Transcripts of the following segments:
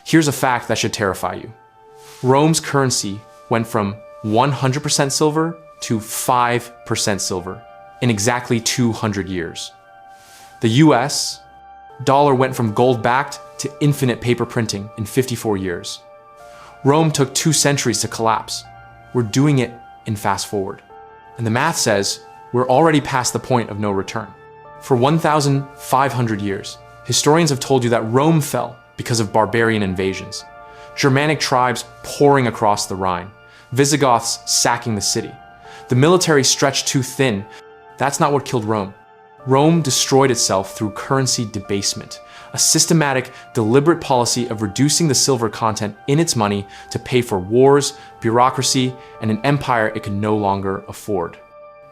Here's a fact that should terrify you. Rome's currency went from 100% silver to 5% silver in exactly 200 years. The US dollar went from gold-backed to infinite paper printing in 54 years. Rome took 2 centuries to collapse. We're doing it in fast forward. And the math says we're already past the point of no return. For 1,500 years, historians have told you that Rome fell because of barbarian invasions. Germanic tribes pouring across the Rhine, Visigoths sacking the city. The military stretched too thin. That's not what killed Rome. Rome destroyed itself through currency debasement, a systematic, deliberate policy of reducing the silver content in its money to pay for wars, bureaucracy, and an empire it could no longer afford.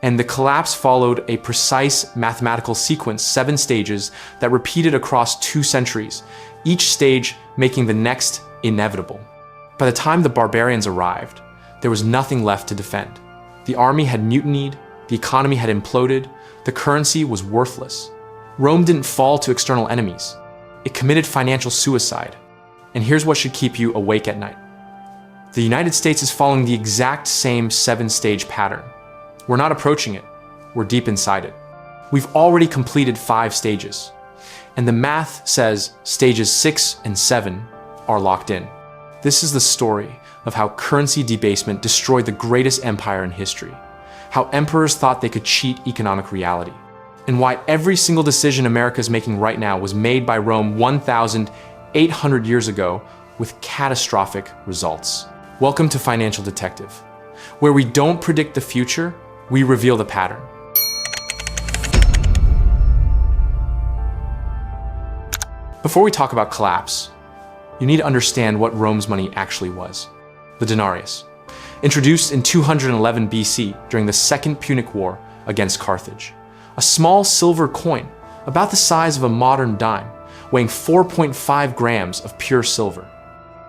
And the collapse followed a precise mathematical sequence, 7 stages, that repeated across 2 centuries, each stage making the next inevitable. By the time the barbarians arrived, there was nothing left to defend. The army had mutinied, the economy had imploded, the currency was worthless. Rome didn't fall to external enemies. It committed financial suicide. And here's what should keep you awake at night. The United States is following the exact same 7-stage pattern. We're not approaching it. We're deep inside it. We've already completed 5 stages. And the math says stages 6 and 7 are locked in. This is the story of how currency debasement destroyed the greatest empire in history, how emperors thought they could cheat economic reality, and why every single decision America is making right now was made by Rome 1,800 years ago with catastrophic results. Welcome to Financial Detective, where we don't predict the future, we reveal the pattern. Before we talk about collapse, you need to understand what Rome's money actually was. The denarius. Introduced in 211 BC during the Second Punic War against Carthage. A small silver coin, about the size of a modern dime, weighing 4.5 grams of pure silver.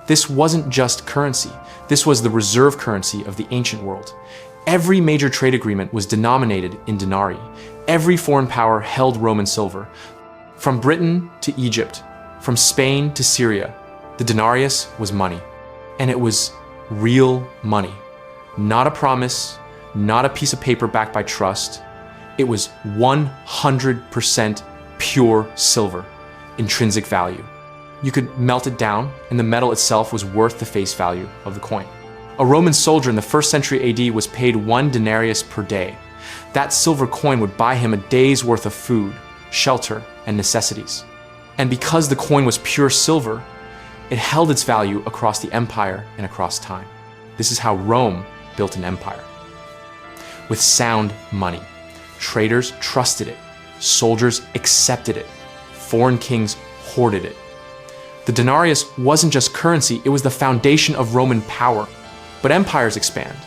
This wasn't just currency, this was the reserve currency of the ancient world. Every major trade agreement was denominated in denarii. Every foreign power held Roman silver. From Britain to Egypt, from Spain to Syria, the denarius was money. And it was real money. Not a promise, not a piece of paper backed by trust. It was 100% pure silver, intrinsic value. You could melt it down, and the metal itself was worth the face value of the coin. A Roman soldier in the 1st century AD was paid 1 denarius per day. That silver coin would buy him a day's worth of food, shelter, and necessities. And because the coin was pure silver, it held its value across the empire and across time. This is how Rome built an empire. With sound money. Traders trusted it. Soldiers accepted it. Foreign kings hoarded it. The denarius wasn't just currency, it was the foundation of Roman power. But empires expand.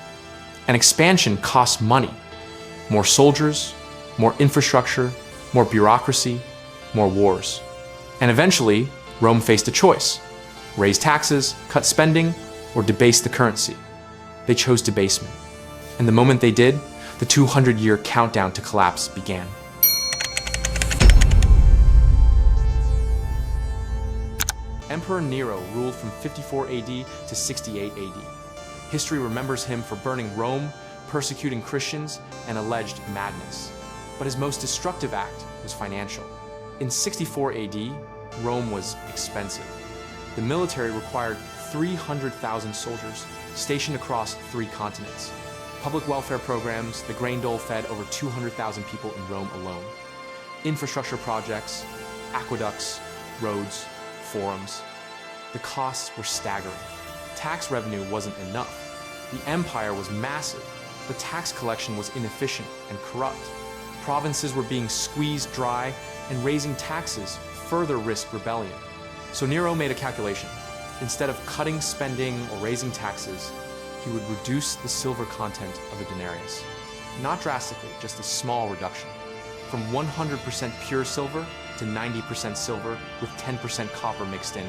And expansion costs money. More soldiers, more infrastructure, more bureaucracy, more wars. And eventually, Rome faced a choice. Raise taxes, cut spending, or debase the currency. They chose debasement. And the moment they did, the 200-year countdown to collapse began. Emperor Nero ruled from 54 AD to 68 AD. History remembers him for burning Rome, persecuting Christians, and alleged madness. But his most destructive act was financial. In 64 AD, Rome was expensive. The military required 300,000 soldiers stationed across 3 continents. Public welfare programs, the grain dole fed over 200,000 people in Rome alone. Infrastructure projects, aqueducts, roads, forums. The costs were staggering. Tax revenue wasn't enough. The empire was massive, but tax collection was inefficient and corrupt. Provinces were being squeezed dry, and raising taxes further risked rebellion. So Nero made a calculation. Instead of cutting spending or raising taxes, he would reduce the silver content of the denarius. Not drastically, just a small reduction. From 100% pure silver to 90% silver with 10% copper mixed in.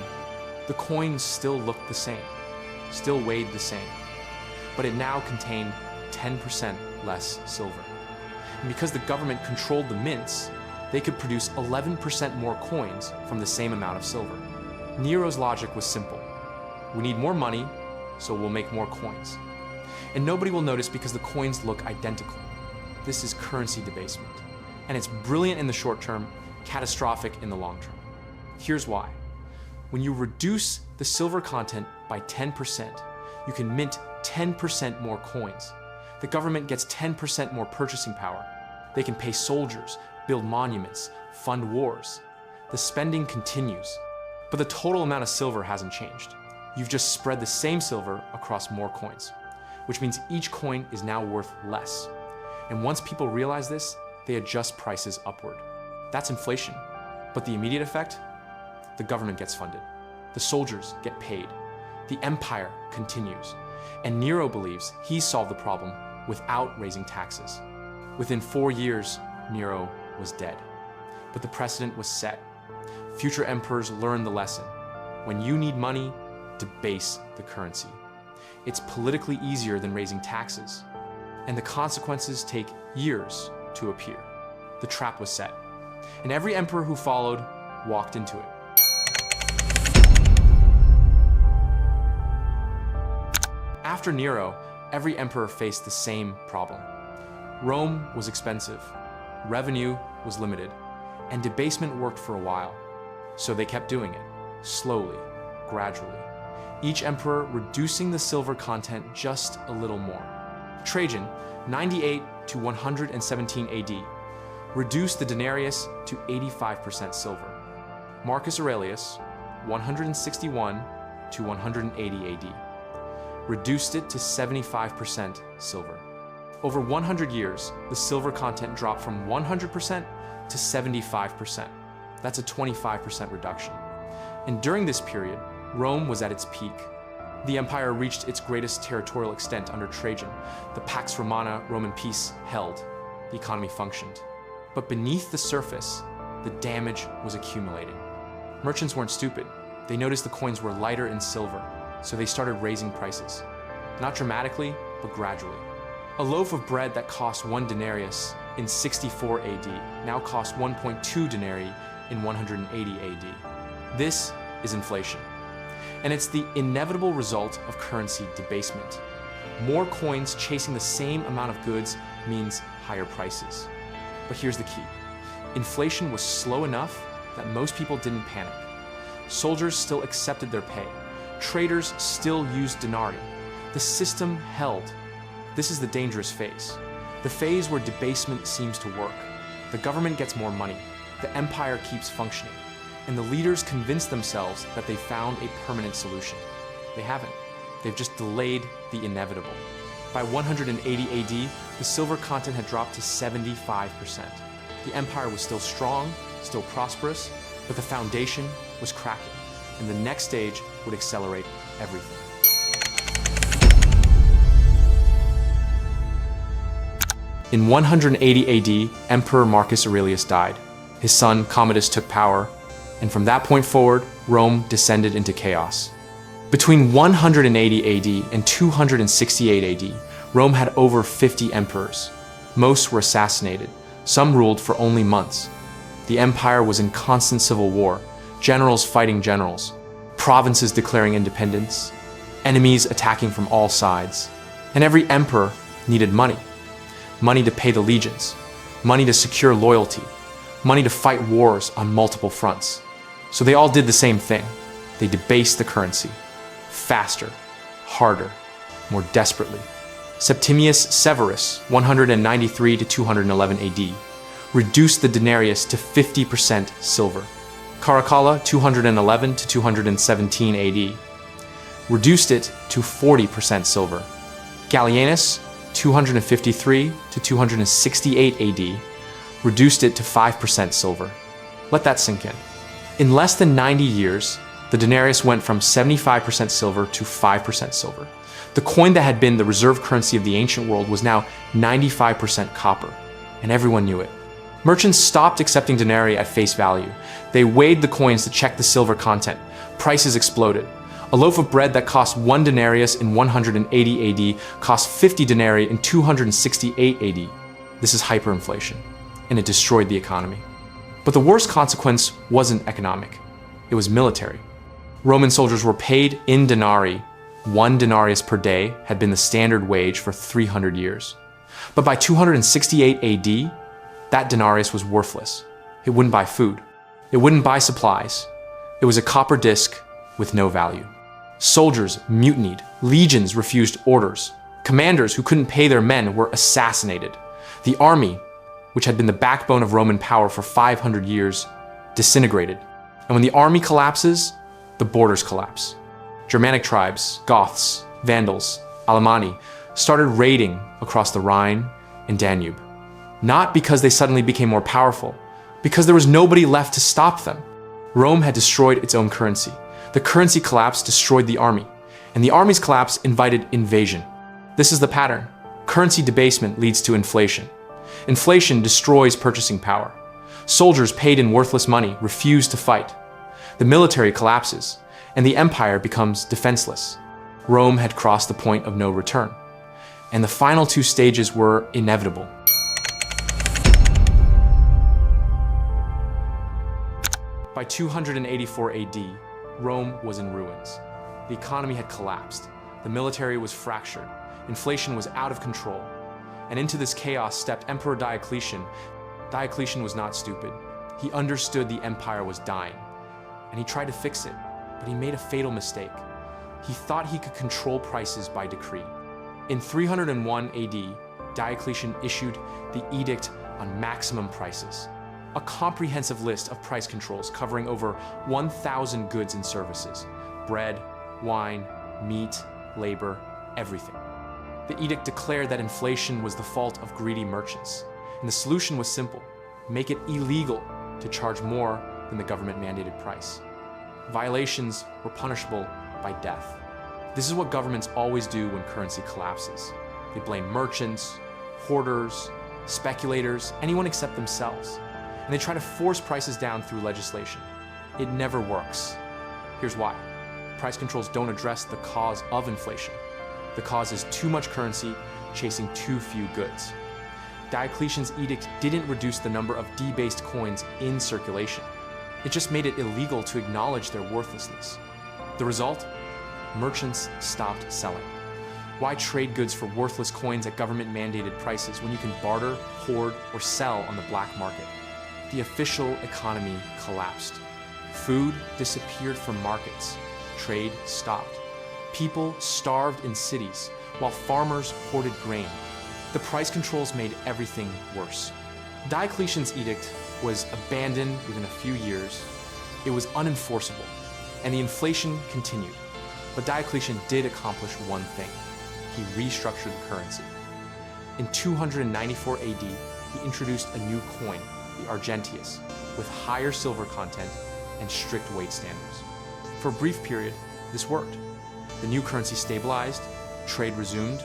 The coin still looked the same, still weighed the same, but it now contained 10% less silver. And because the government controlled the mints, they could produce 11% more coins from the same amount of silver. Nero's logic was simple. We need more money, so we'll make more coins. And nobody will notice because the coins look identical. This is currency debasement. And it's brilliant in the short term, catastrophic in the long term. Here's why. When you reduce the silver content by 10%, you can mint 10% more coins. The government gets 10% more purchasing power. They can pay soldiers, build monuments, fund wars. The spending continues, but the total amount of silver hasn't changed. You've just spread the same silver across more coins, which means each coin is now worth less. And once people realize this, they adjust prices upward. That's inflation. But the immediate effect? The government gets funded. The soldiers get paid. The empire continues. And Nero believes he solved the problem without raising taxes. Within 4 years, Nero was dead. But the precedent was set. Future emperors learned the lesson. When you need money, debase the currency. It's politically easier than raising taxes. And the consequences take years to appear. The trap was set. And every emperor who followed walked into it. After Nero, every emperor faced the same problem. Rome was expensive, revenue was limited, and debasement worked for a while. So they kept doing it, slowly, gradually. Each emperor reducing the silver content just a little more. Trajan, 98 to 117 AD, reduced the denarius to 85% silver. Marcus Aurelius, 161 to 180 AD, reduced it to 75% silver. Over 100 years, the silver content dropped from 100% to 75%. That's a 25% reduction. And during this period, Rome was at its peak. The empire reached its greatest territorial extent under Trajan. The Pax Romana, Roman peace, held. The economy functioned. But beneath the surface, the damage was accumulating. Merchants weren't stupid. They noticed the coins were lighter in silver, so they started raising prices. Not dramatically, but gradually. A loaf of bread that cost 1 denarius in 64 AD now costs 1.2 denarii in 180 AD. This is inflation. And it's the inevitable result of currency debasement. More coins chasing the same amount of goods means higher prices. But here's the key. Inflation was slow enough that most people didn't panic. Soldiers still accepted their pay. Traders still used denarii. The system held. This is the dangerous phase. The phase where debasement seems to work. The government gets more money. The empire keeps functioning. And the leaders convince themselves that they found a permanent solution. They haven't. They've just delayed the inevitable. By 180 AD, the silver content had dropped to 75%. The empire was still strong, still prosperous, but the foundation was cracking, and the next stage would accelerate everything. In 180 AD, Emperor Marcus Aurelius died. His son Commodus took power, and from that point forward, Rome descended into chaos. Between 180 AD and 268 AD, Rome had over 50 emperors. Most were assassinated. Some ruled for only months. The empire was in constant civil war, generals fighting generals, provinces declaring independence, enemies attacking from all sides. And every emperor needed money. Money to pay the legions, money to secure loyalty, money to fight wars on multiple fronts. So they all did the same thing. They debased the currency. Faster, harder, more desperately. Septimius Severus, 193 to 211 AD, reduced the denarius to 50% silver. Caracalla, 211 to 217 AD, reduced it to 40% silver. Gallienus, 253 to 268 AD, reduced it to 5% silver. Let that sink in. In less than 90 years, the denarius went from 75% silver to 5% silver. The coin that had been the reserve currency of the ancient world was now 95% copper, and everyone knew it. Merchants stopped accepting denarii at face value. They weighed the coins to check the silver content. Prices exploded. A loaf of bread that cost 1 denarius in 180 AD cost 50 denarii in 268 AD. This is hyperinflation, and it destroyed the economy. But the worst consequence wasn't economic. It was military. Roman soldiers were paid in denarii. 1 denarius per day had been the standard wage for 300 years. But by 268 AD, that denarius was worthless. It wouldn't buy food. It wouldn't buy supplies. It was a copper disc with no value. Soldiers mutinied. Legions refused orders. Commanders who couldn't pay their men were assassinated. The army, which had been the backbone of Roman power for 500 years, disintegrated. And when the army collapses, the borders collapse. Germanic tribes, Goths, Vandals, Alemanni started raiding across the Rhine and Danube. Not because they suddenly became more powerful, because there was nobody left to stop them. Rome had destroyed its own currency. The currency collapse destroyed the army, and the army's collapse invited invasion. This is the pattern. Currency debasement leads to inflation. Inflation destroys purchasing power. Soldiers paid in worthless money refuse to fight. The military collapses, and the empire becomes defenseless. Rome had crossed the point of no return, and the final 2 stages were inevitable. By 284 AD, Rome was in ruins. The economy had collapsed. The military was fractured. Inflation was out of control. And into this chaos stepped Emperor Diocletian. Diocletian was not stupid. He understood the empire was dying, and he tried to fix it, but he made a fatal mistake. He thought he could control prices by decree. In 301 AD, Diocletian issued the Edict on maximum prices, a comprehensive list of price controls covering over 1,000 goods and services: bread, wine, meat, labor, everything. The edict declared that inflation was the fault of greedy merchants, and the solution was simple: make it illegal to charge more than the government-mandated price. Violations were punishable by death. This is what governments always do when currency collapses. They blame merchants, hoarders, speculators, anyone except themselves. And they try to force prices down through legislation. It never works. Here's why. Price controls don't address the cause of inflation. The cause is too much currency chasing too few goods. Diocletian's edict didn't reduce the number of debased coins in circulation. It just made it illegal to acknowledge their worthlessness. The result? Merchants stopped selling. Why trade goods for worthless coins at government-mandated prices when you can barter, hoard, or sell on the black market? The official economy collapsed. Food disappeared from markets. Trade stopped. People starved in cities, while farmers hoarded grain. The price controls made everything worse. Diocletian's edict was abandoned within a few years. It was unenforceable, and the inflation continued. But Diocletian did accomplish one thing. He restructured the currency. In 294 AD, he introduced a new coin, the Argentius, with higher silver content and strict weight standards. For a brief period, this worked. The new currency stabilized, trade resumed,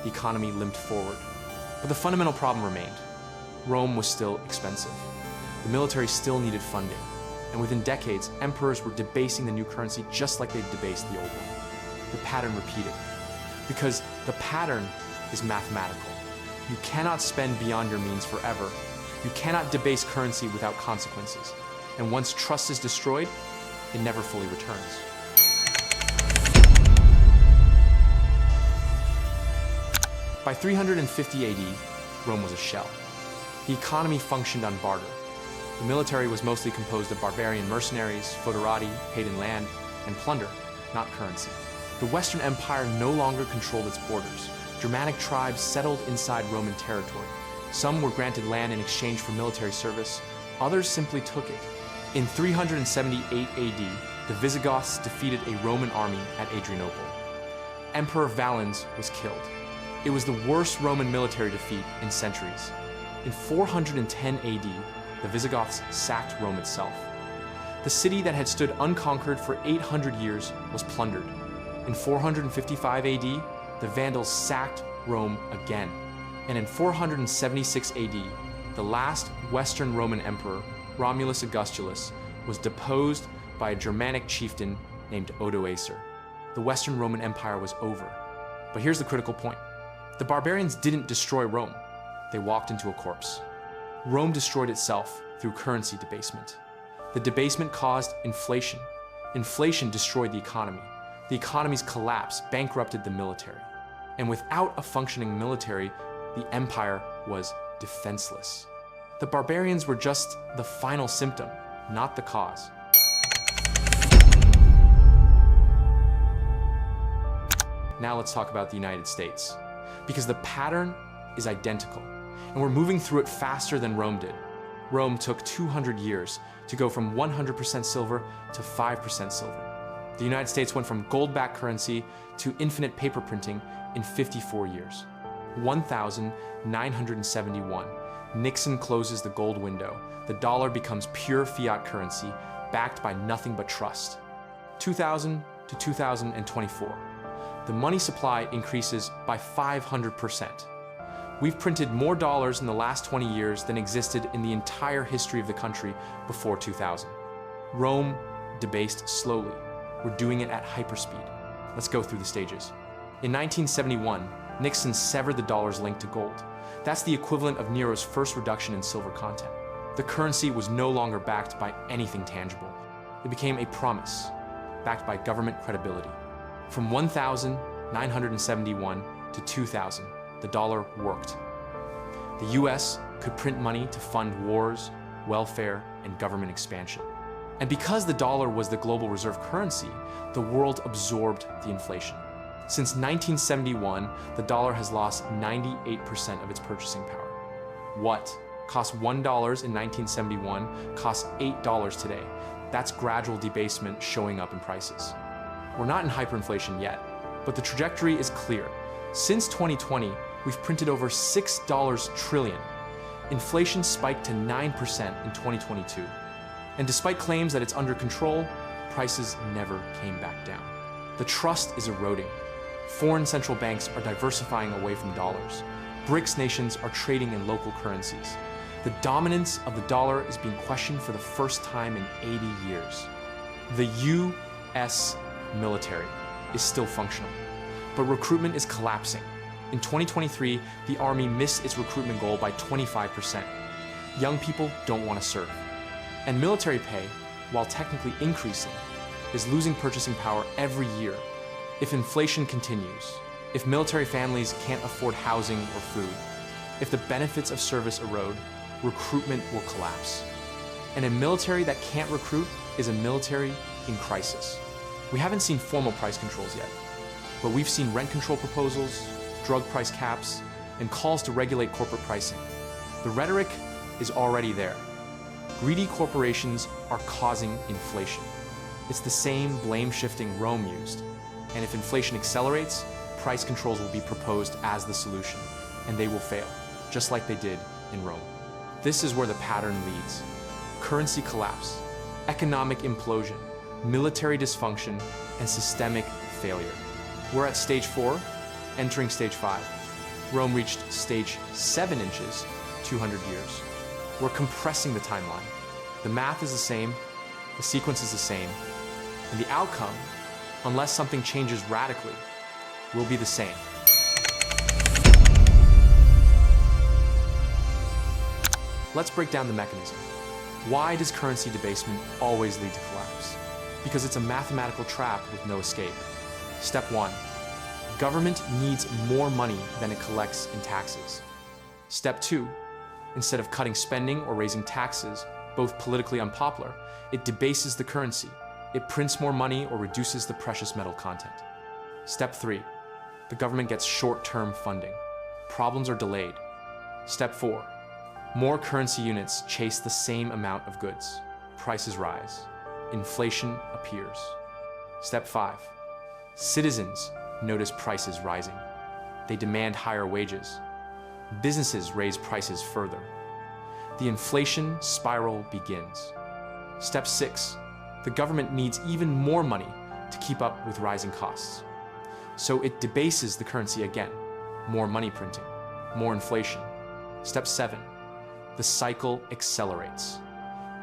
the economy limped forward. But the fundamental problem remained. Rome was still expensive. The military still needed funding. And within decades, emperors were debasing the new currency just like they'd debased the old one. The pattern repeated. Because the pattern is mathematical. You cannot spend beyond your means forever. You cannot debase currency without consequences. And once trust is destroyed, it never fully returns. By 350 AD, Rome was a shell. The economy functioned on barter. The military was mostly composed of barbarian mercenaries, foederati, paid in land, and plunder, not currency. The Western Empire no longer controlled its borders. Germanic tribes settled inside Roman territory. Some were granted land in exchange for military service, others simply took it. In 378 AD, the Visigoths defeated a Roman army at Adrianople. Emperor Valens was killed. It was the worst Roman military defeat in centuries. In 410 AD, the Visigoths sacked Rome itself. The city that had stood unconquered for 800 years was plundered. In 455 AD, the Vandals sacked Rome again. And in 476 AD, the last Western Roman emperor, Romulus Augustulus, was deposed by a Germanic chieftain named Odoacer. The Western Roman Empire was over. But here's the critical point. The barbarians didn't destroy Rome. They walked into a corpse. Rome destroyed itself through currency debasement. The debasement caused inflation. Inflation destroyed the economy. The economy's collapse bankrupted the military. And without a functioning military, the empire was defenseless. The barbarians were just the final symptom, not the cause. Now let's talk about the United States, because the pattern is identical, and we're moving through it faster than Rome did. Rome took 200 years to go from 100% silver to 5% silver. The United States went from gold-backed currency to infinite paper printing in 54 years. 1971, Nixon closes the gold window. The dollar becomes pure fiat currency, backed by nothing but trust. 2000 to 2024, the money supply increases by 500%. We've printed more dollars in the last 20 years than existed in the entire history of the country before 2000. Rome debased slowly. We're doing it at hyperspeed. Let's go through the stages. In 1971, Nixon severed the dollar's link to gold. That's the equivalent of Nero's first reduction in silver content. The currency was no longer backed by anything tangible. It became a promise, backed by government credibility. From 1971 to 2000, the dollar worked. The US could print money to fund wars, welfare, and government expansion. And because the dollar was the global reserve currency, the world absorbed the inflation. Since 1971, the dollar has lost 98% of its purchasing power. What cost $1 in 1971 costs $8 today. That's gradual debasement showing up in prices. We're not in hyperinflation yet, but the trajectory is clear. Since 2020, we've printed over $6 trillion. Inflation spiked to 9% in 2022. And despite claims that it's under control, prices never came back down. The trust is eroding. Foreign central banks are diversifying away from dollars. BRICS nations are trading in local currencies. The dominance of the dollar is being questioned for the first time in 80 years. The U.S. military is still functional, but recruitment is collapsing. In 2023, the Army missed its recruitment goal by 25%. Young people don't want to serve. And military pay, while technically increasing, is losing purchasing power every year. If inflation continues, if military families can't afford housing or food, if the benefits of service erode, recruitment will collapse. And a military that can't recruit is a military in crisis. We haven't seen formal price controls yet, but we've seen rent control proposals, drug price caps, and calls to regulate corporate pricing. The rhetoric is already there. Greedy corporations are causing inflation. It's the same blame-shifting Rome used. And if inflation accelerates, price controls will be proposed as the solution, and they will fail, just like they did in Rome. This is where the pattern leads. Currency collapse, economic implosion, military dysfunction, and systemic failure. We're at stage 4, entering stage 5. Rome reached stage 7 inches, 200 years. We're compressing the timeline. The math is the same, the sequence is the same, and the outcome, unless something changes radically, will be the same. Let's break down the mechanism. Why does currency debasement always lead to collapse? Because it's a mathematical trap with no escape. Step 1. Government needs more money than it collects in taxes. Step 2. Instead of cutting spending or raising taxes, both politically unpopular, it debases the currency. It prints more money or reduces the precious metal content. Step 3. The government gets short-term funding. Problems are delayed. Step 4. More currency units chase the same amount of goods. Prices rise. Inflation appears. Step 5. Citizens notice prices rising. They demand higher wages. Businesses raise prices further. The inflation spiral begins. Step 6. The government needs even more money to keep up with rising costs. So it debases the currency again. More money printing, more inflation. Step 7. The cycle accelerates.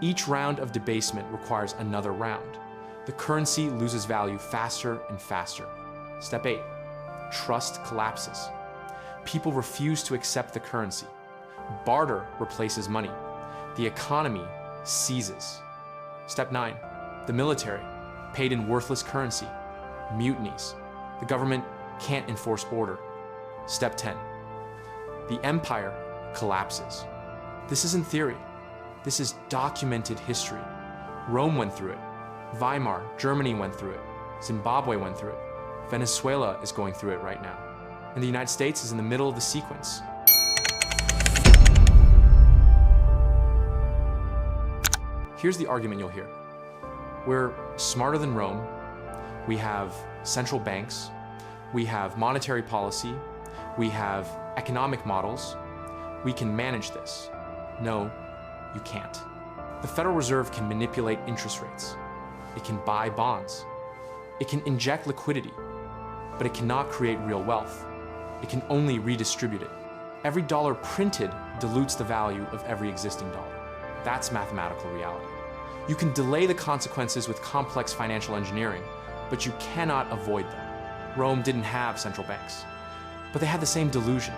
Each round of debasement requires another round. The currency loses value faster and faster. Step 8. Trust collapses. People refuse to accept the currency. Barter replaces money. The economy seizes. Step 9. The military, paid in worthless currency. Mutinies. The government can't enforce order. Step 10. The empire collapses. This isn't theory. This is documented history. Rome went through it. Weimar, Germany went through it. Zimbabwe went through it. Venezuela is going through it right now. And the United States is in the middle of the sequence. Here's the argument you'll hear. We're smarter than Rome. We have central banks. We have monetary policy. We have economic models. We can manage this. No, you can't. The Federal Reserve can manipulate interest rates. It can buy bonds. It can inject liquidity, but it cannot create real wealth. It can only redistribute it. Every dollar printed dilutes the value of every existing dollar. That's mathematical reality. You can delay the consequences with complex financial engineering, but you cannot avoid them. Rome didn't have central banks, but they had the same delusion.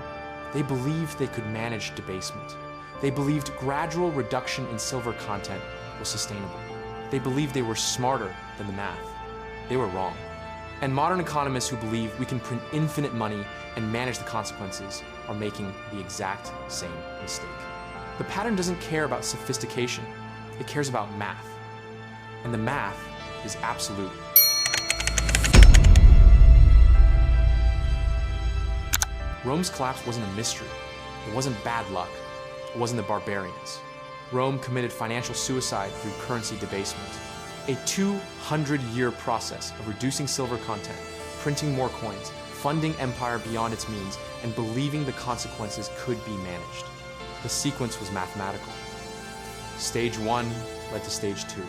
They believed they could manage debasement. They believed gradual reduction in silver content was sustainable. They believed they were smarter than the math. They were wrong. And modern economists who believe we can print infinite money and manage the consequences are making the exact same mistake. The pattern doesn't care about sophistication. It cares about math. And the math is absolute. Rome's collapse wasn't a mystery. It wasn't bad luck. It wasn't the barbarians. Rome committed financial suicide through currency debasement. A 200-year process of reducing silver content, printing more coins, funding empire beyond its means, and believing the consequences could be managed. The sequence was mathematical. Stage 1 led to stage 2.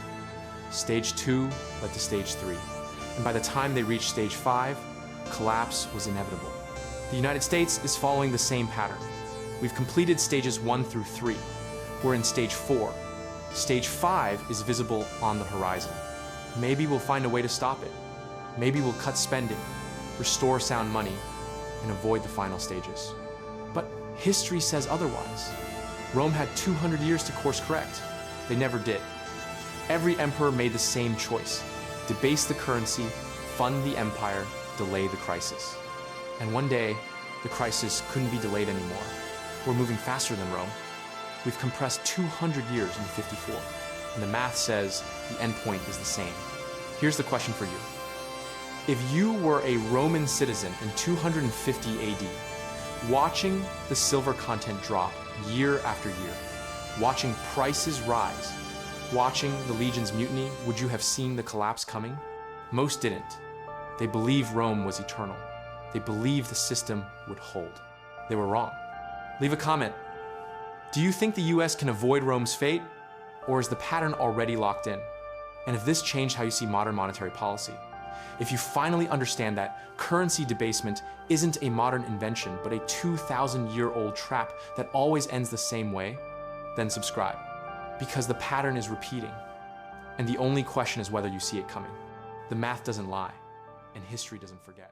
Stage 2 led to stage 3. And by the time they reached stage 5, collapse was inevitable. The United States is following the same pattern. We've completed stages 1 through 3. We're in stage 4. Stage 5 is visible on the horizon. Maybe we'll find a way to stop it. Maybe we'll cut spending, restore sound money, and avoid the final stages. But history says otherwise. Rome had 200 years to course correct. They never did. Every emperor made the same choice: debase the currency, fund the empire, delay the crisis. And one day, the crisis couldn't be delayed anymore. We're moving faster than Rome. We've compressed 200 years into 54, and the math says the endpoint is the same. Here's the question for you. If you were a Roman citizen in 250 AD, watching the silver content drop year after year, watching prices rise, watching the legions mutiny, would you have seen the collapse coming? Most didn't. They believed Rome was eternal. They believed the system would hold. They were wrong. Leave a comment. Do you think the US can avoid Rome's fate? Or is the pattern already locked in? And if this changed how you see modern monetary policy? If you finally understand that currency debasement isn't a modern invention, but a 2,000-year-old trap that always ends the same way, then subscribe. Because the pattern is repeating. And the only question is whether you see it coming. The math doesn't lie, and history doesn't forget.